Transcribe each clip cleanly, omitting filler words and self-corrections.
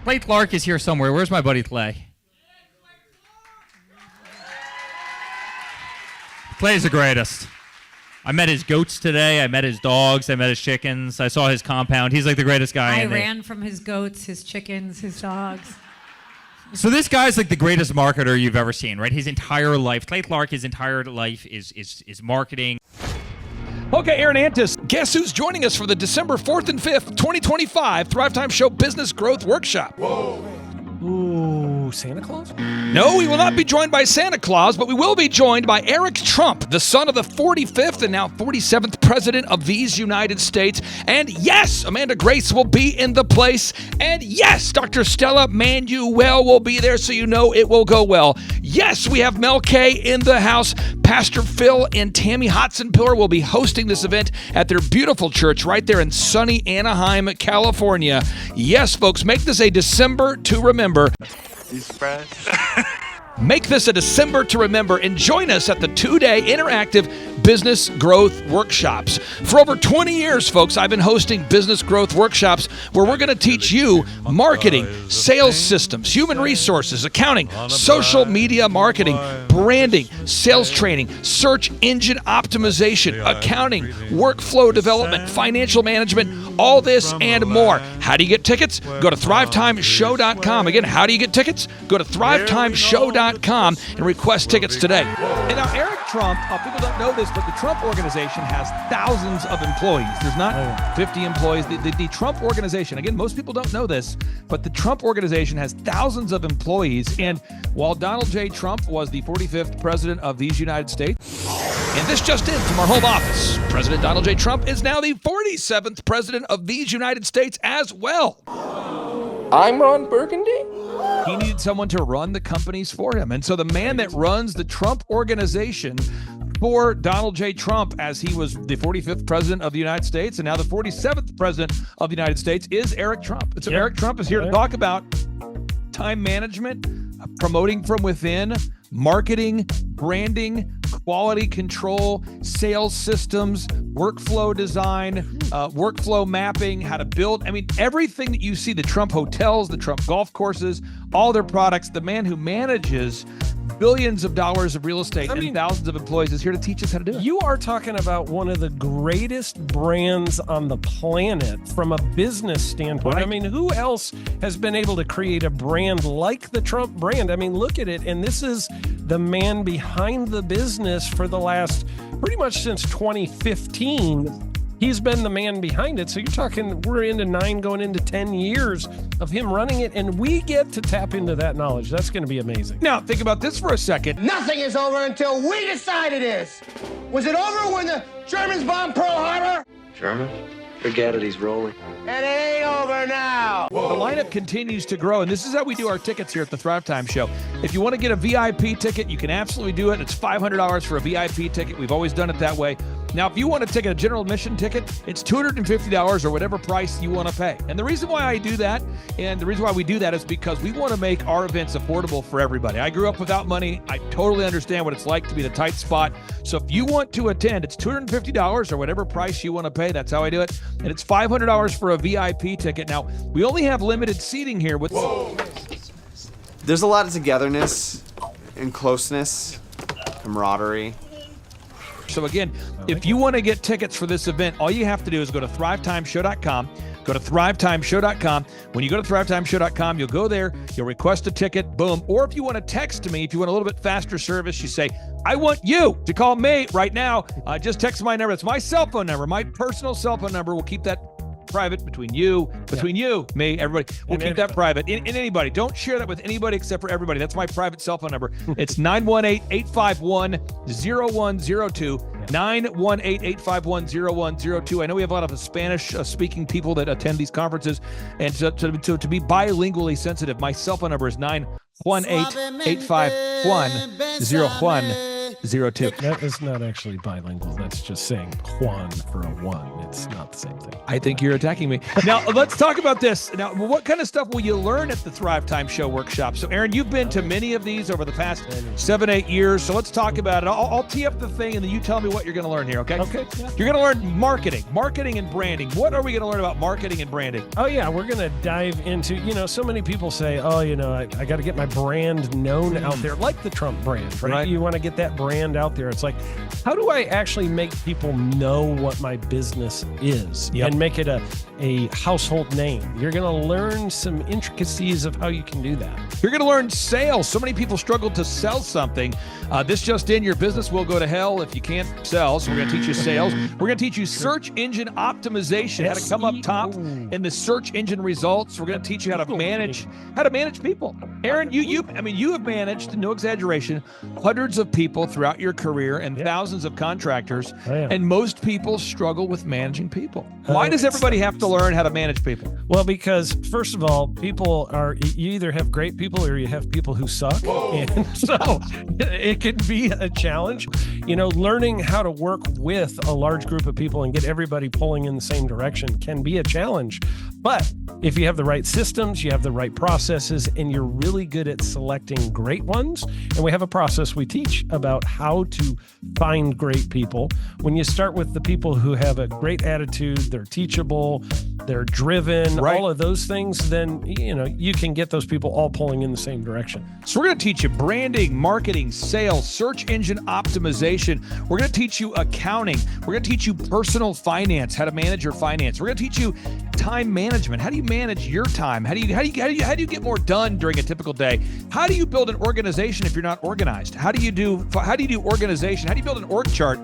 Clay Clark is here somewhere. Where's my buddy Clay? Clay's the greatest. I met his goats today. I met his dogs. I met his chickens. I saw his compound. He's like the greatest guy. I ran from his goats, his chickens, his dogs. So this guy's like the greatest marketer you've ever seen, right? His entire life, Clay Clark, his entire life is marketing. Okay, Aaron Antis, guess who's joining us for the December 4th and 5th, 2025 Thrivetime Show Business Growth Workshop? Whoa. Ooh, Santa Claus? No, we will not be joined by Santa Claus, but we will be joined by Eric Trump, the son of the 45th and now 47th President of these United States. And yes, Amanda Grace will be in the place. And yes, Dr. Stella Manuel will be there, so you know it will go well. Yes, we have Mel K in the house. Pastor Phil and Tammy Hotson-Pillar will be hosting this event at their beautiful church right there in sunny Anaheim, California. Yes, folks, make this a December to remember. You surprised? Make this a December to remember and join us at the 2-day interactive business growth workshops. For over 20 years, folks, I've been hosting business growth workshops where we're going to teach you marketing, sales systems, human resources, accounting, social media marketing, branding, sales training, search engine optimization, accounting, workflow development, financial management, all this and more. How do you get tickets? Go to thrivetimeshow.com. Again, how do you get tickets? Go to thrivetimeshow.com and request tickets today. And now Eric Trump, people don't know this, but the Trump organization has thousands of employees. There's not 50 employees. The Trump organization, again, most people don't know this, but the Trump organization has thousands of employees. And while Donald J. Trump was the 45th president of these United States, and this just in from our home office, President Donald J. Trump is now the 47th president of these United States as well. I'm Ron Burgundy? He needed someone to run the companies for him. And so the man that runs the Trump organization for Donald J. Trump, as he was the 45th president of the United States and now the 47th president of the United States, is Eric Trump. And so Eric Trump is here to talk about time management, promoting from within, marketing, branding, quality control, sales systems, workflow design, workflow mapping, how to build. I mean, everything that you see, the Trump hotels, the Trump golf courses, all their products, the man who manages billions of dollars of real estate and thousands of employees is here to teach us how to do it. You are talking about one of the greatest brands on the planet from a business standpoint. Right. I mean, who else has been able to create a brand like the Trump brand? I mean, look at it. And this is the man behind the business for the last, pretty much since 2015. He's been the man behind it. So you're talking, we're into 9 going into 10 years of him running it, and we get to tap into that knowledge. That's going to be amazing. Now, think about this for a second. Nothing is over until we decide it is. Was it over when the Germans bombed Pearl Harbor? German? Forget it, he's rolling. It ain't over now. The lineup continues to grow, and this is how we do our tickets here at the Thrivetime Show. If you want to get a VIP ticket, you can absolutely do it. It's $500 for a VIP ticket. We've always done it that way. Now, if you want to take a general admission ticket, it's $250 or whatever price you want to pay. And the reason why I do that, and the reason why we do that is because we want to make our events affordable for everybody. I grew up without money. I totally understand what it's like to be in a tight spot. So if you want to attend, it's $250 or whatever price you want to pay. That's how I do it. And it's $500 for a VIP ticket. Now, we only have limited seating here with... Whoa. There's a lot of togetherness and closeness, camaraderie. So again, if you want to get tickets for this event, all you have to do is go to thrivetimeshow.com. Go to thrivetimeshow.com. When you go to thrivetimeshow.com, you'll go there, you'll request a ticket, boom. Or if you want to text me, if you want a little bit faster service, you say, I want you to call me right now. Just text my number. It's my cell phone number, my personal cell phone number. We'll keep that private between you, me, everybody. We'll keep that private. And anybody. Don't share that with anybody except for everybody. That's my private cell phone number. It's 918-851-0102. 918-851-0102. I know we have a lot of Spanish-speaking people that attend these conferences. And to be bilingually sensitive, my cell phone number is 918-851-0102. 888-888-02. That is not actually bilingual. That's just saying Juan for a one. It's not the same thing. I think you're attacking me. Now, let's talk about this. Now, what kind of stuff will you learn at the Thrivetime Show workshop? So, Aaron, you've been to many of these over the past 7-8 years. So let's talk about it. I'll tee up the thing, and then you tell me what you're going to learn here, okay? Okay. You're going to learn marketing and branding. What are we going to learn about marketing and branding? Oh, yeah. We're going to dive into, so many people say, I got to get my brand known out there, like the Trump brand, right? You want to get that brand out there. It's like, how do I actually make people know what my business is and make it a household name? You're going to learn some intricacies of how you can do that. You're going to learn sales. So many people struggle to sell something. This just in, your business will go to hell if you can't sell. So we're going to teach you sales. We're going to teach you search engine optimization, how to come up top in the search engine results. We're going to teach you how to manage people. Aaron, you have managed, no exaggeration, hundreds of people throughout your career and thousands of contractors. And most people struggle with managing people. Why does everybody have to learn how to manage people? Well, because first of all, you either have great people or you have people who suck. And so it can be a challenge. Learning how to work with a large group of people and get everybody pulling in the same direction can be a challenge. But if you have the right systems, you have the right processes, and you're really good at selecting great ones, and we have a process we teach about how to find great people. When you start with the people who have a great attitude, they're teachable, they're driven, all of those things, then, you can get those people all pulling in the same direction. So we're going to teach you branding, marketing, sales, search engine optimization. We're going to teach you accounting. We're going to teach you personal finance, how to manage your finance. We're going to teach you time management. How do you manage your time? How do you get more done during a typical day? How do you build an organization if you're not organized? How do you do organization? How do you build an org chart?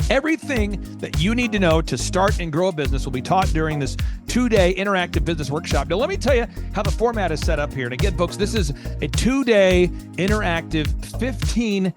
Everything that you need to know to start and grow a business will be taught during this 2-day interactive business workshop. Now, let me tell you how the format is set up here. And again, folks, this is a 2-day interactive 15.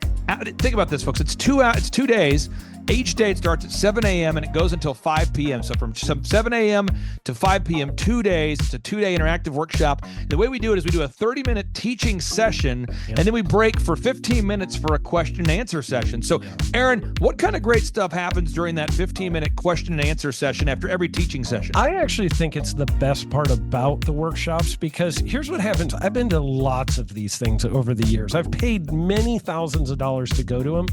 Think about this, folks. It's 2 days. Each day it starts at 7 a.m. and it goes until 5 p.m. So from 7 a.m. to 5 p.m., 2 days. It's a 2-day interactive workshop. The way we do it is we do a 30-minute teaching session, and then we break for 15 minutes for a question and answer session. So, Aaron, what kind of great stuff happens during that 15-minute question and answer session after every teaching session? I actually think it's the best part about the workshops, because here's what happens. I've been to lots of these things over the years. I've paid many thousands of dollars to go to them.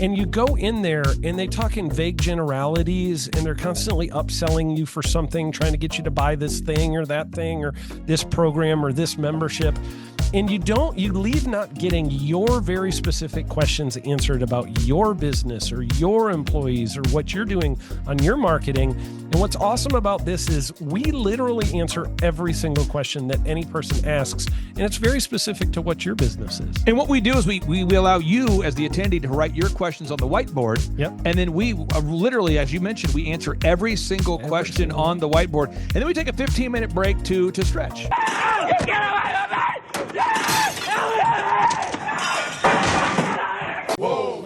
And you go in there and they talk in vague generalities, and they're constantly upselling you for something, trying to get you to buy this thing or that thing or this program or this membership. And you leave not getting your very specific questions answered about your business or your employees or what you're doing on your marketing. And what's awesome about this is we literally answer every single question that any person asks, and it's very specific to what your business is. And what we do is we allow you as the attendee to write your questions on the whiteboard. And then we literally, as you mentioned, we answer every single question on the whiteboard. And then we take a 15-minute break to stretch.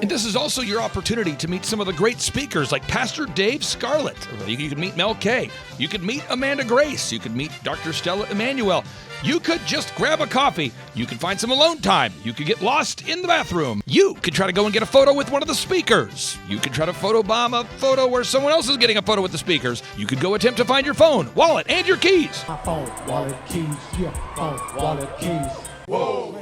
And this is also your opportunity to meet some of the great speakers like Pastor Dave Scarlett. You can meet Mel Kay. You could meet Amanda Grace. You could meet Dr. Stella Emanuel. You could just grab a coffee. You could find some alone time. You could get lost in the bathroom. You could try to go and get a photo with one of the speakers. You could try to photobomb a photo where someone else is getting a photo with the speakers. You could go attempt to find your phone, wallet, and your keys. My phone, wallet, keys, your phone, wallet, keys. Whoa.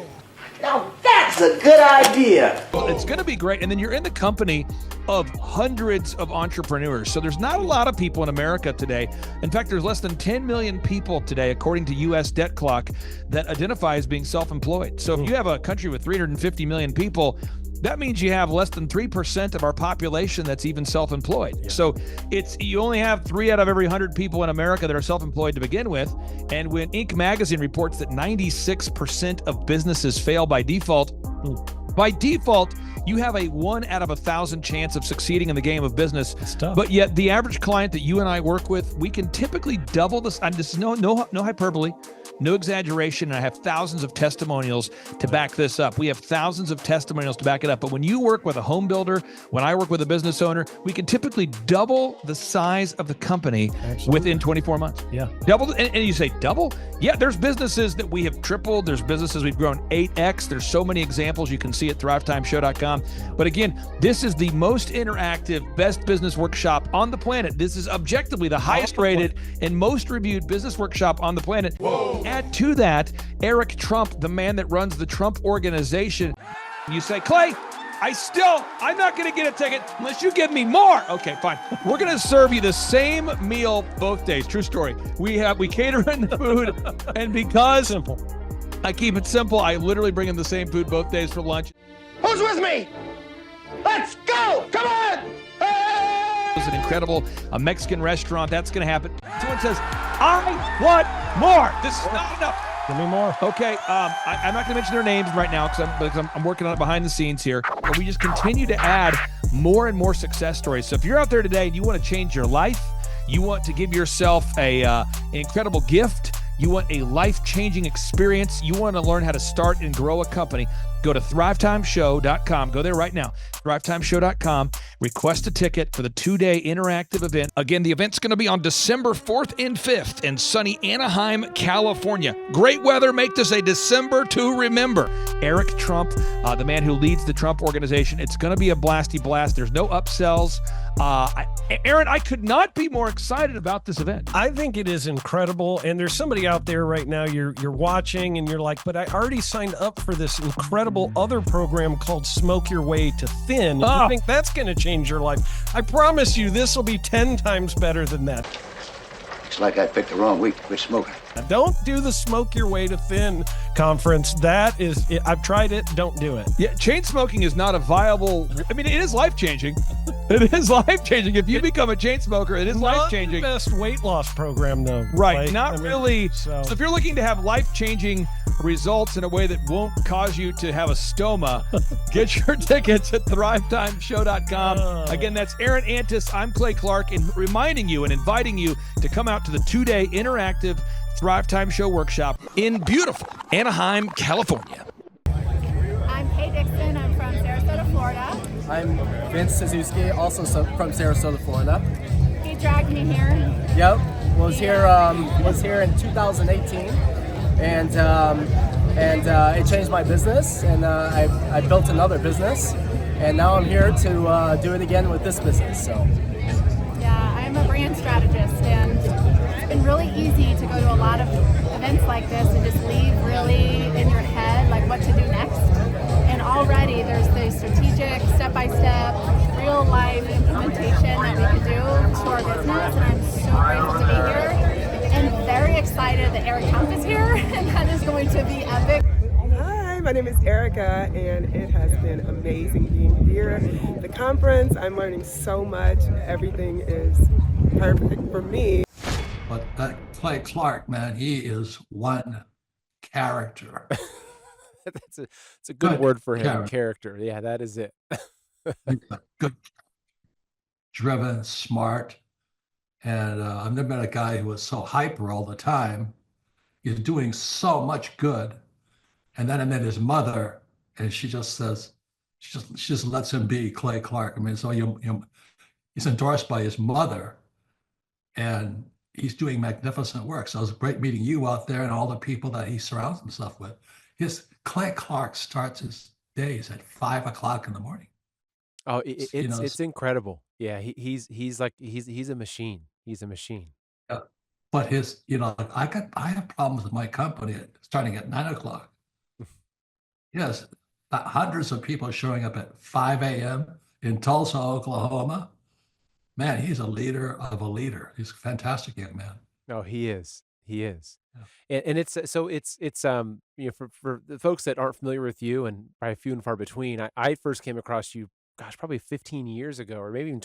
Now that's a good idea. Well, it's going to be great. And then you're in the company of hundreds of entrepreneurs. So there's not a lot of people in America today. In fact, there's less than 10 million people today, according to U.S. Debt Clock, that identify as being self-employed. So if you have a country with 350 million people, that means you have less than 3% of our population that's even self-employed. So you only have 3 out of every 100 people in America that are self-employed to begin with. And when Inc. magazine reports that 96% of businesses fail by default, you have a 1 out of 1,000 chance of succeeding in the game of business. But yet the average client that you and I work with, we can typically double this. And this is no hyperbole. No exaggeration, and I have thousands of testimonials to back this up. We have thousands of testimonials to back it up. But when you work with a home builder, when I work with a business owner, we can typically double the size of the company within 24 months. Yeah. Double, and you say double? Yeah, there's businesses that we have tripled. There's businesses we've grown 8x. There's so many examples you can see at thrivetimeshow.com. But again, this is the most interactive, best business workshop on the planet. This is objectively the highest rated and most reviewed business workshop on the planet. Whoa. Add to that, Eric Trump, the man that runs the Trump Organization. You say, Clay, I'm not going to get a ticket unless you give me more. Okay, fine. We're going to serve you the same meal both days. True story. We cater in the food, and because Simple. I keep it simple, I literally bring in the same food both days for lunch. Who's with me? Let's go! Come on! Hey! It's an incredible Mexican restaurant. That's going to happen. Someone says, I want more. This is not enough. Give me more. Okay, I'm not going to mention their names right now because I'm working on it behind the scenes here. But we just continue to add more and more success stories. So if you're out there today and you want to change your life, you want to give yourself an incredible gift, you want a life-changing experience, you want to learn how to start and grow a company, go to thrivetimeshow.com. Go there right now, thrivetimeshow.com. Request a ticket for the 2-day interactive event. Again, the event's going to be on December 4th and 5th in sunny Anaheim, California. Great weather. Make this a December to remember. Eric Trump, the man who leads the Trump Organization. It's going to be a blasty blast. There's no upsells. Aaron, I could not be more excited about this event. I think it is incredible. And there's somebody out there right now, you're watching and you're like, but I already signed up for this incredible other program called Smoke Your Way to Thin. You think that's going to change your life? I promise you this will be 10 times better than that. Looks like I picked the wrong week to quit smoking. Don't do the Smoke Your Way to Thin conference. I've tried it. Don't do it. Yeah, chain smoking is not a viable. I mean, it is life changing. It is life changing. If you become a chain smoker, it is life changing. Not the best weight loss program, though. Right. Like, Not really. So if you're looking to have life changing results in a way that won't cause you to have a stoma, get your tickets at thrivetimeshow.com. Again, that's Aaron Antis. I'm Clay Clark, and reminding you and inviting you to come out to the 2-day interactive Thrive Time Show workshop in beautiful Anaheim, California. I'm Kay Dixon. I'm from Sarasota, Florida. I'm Vince Suzuki, also from Sarasota, Florida. He dragged me here. Yep, was here in 2018, and it changed my business, and I built another business, and now I'm here to do it again with this business. So. Yeah, I'm a brand strategist, and it's been really easy to go to a lot of events like this and just leave really in your head like what to do next. And already there's the strategic, step-by-step, real-life implementation that we can do to our business, and I'm so grateful to be here and very excited that Eric Trump is here, and that is going to be epic. Hi, my name is Erica, and it has been amazing being here. The conference, I'm learning so much. Everything is perfect for me. But that Clay Clark, man, he is one character. It's a good word for him. Character. Yeah, that is it. Good, driven, smart. And I've never met a guy who was so hyper all the time. He's doing so much good. And then I met his mother, and she just says, she just lets him be Clay Clark. I mean, so he's endorsed by his mother, and he's doing magnificent work. So it was great meeting you out there and all the people that he surrounds himself with. Clay Clark starts his days at 5 o'clock in the morning. Oh, it's incredible. Yeah, he's a machine. He's a machine. Yeah. But I have problems with my company starting at 9 o'clock. Yes, hundreds of people showing up at 5 a.m. in Tulsa, Oklahoma. Man, he's a leader of a leader. He's a fantastic young man. Oh, he is. He is. Yeah. And it's for the folks that aren't familiar with you, and probably few and far between, I first came across you, gosh, probably 15 years ago, or maybe even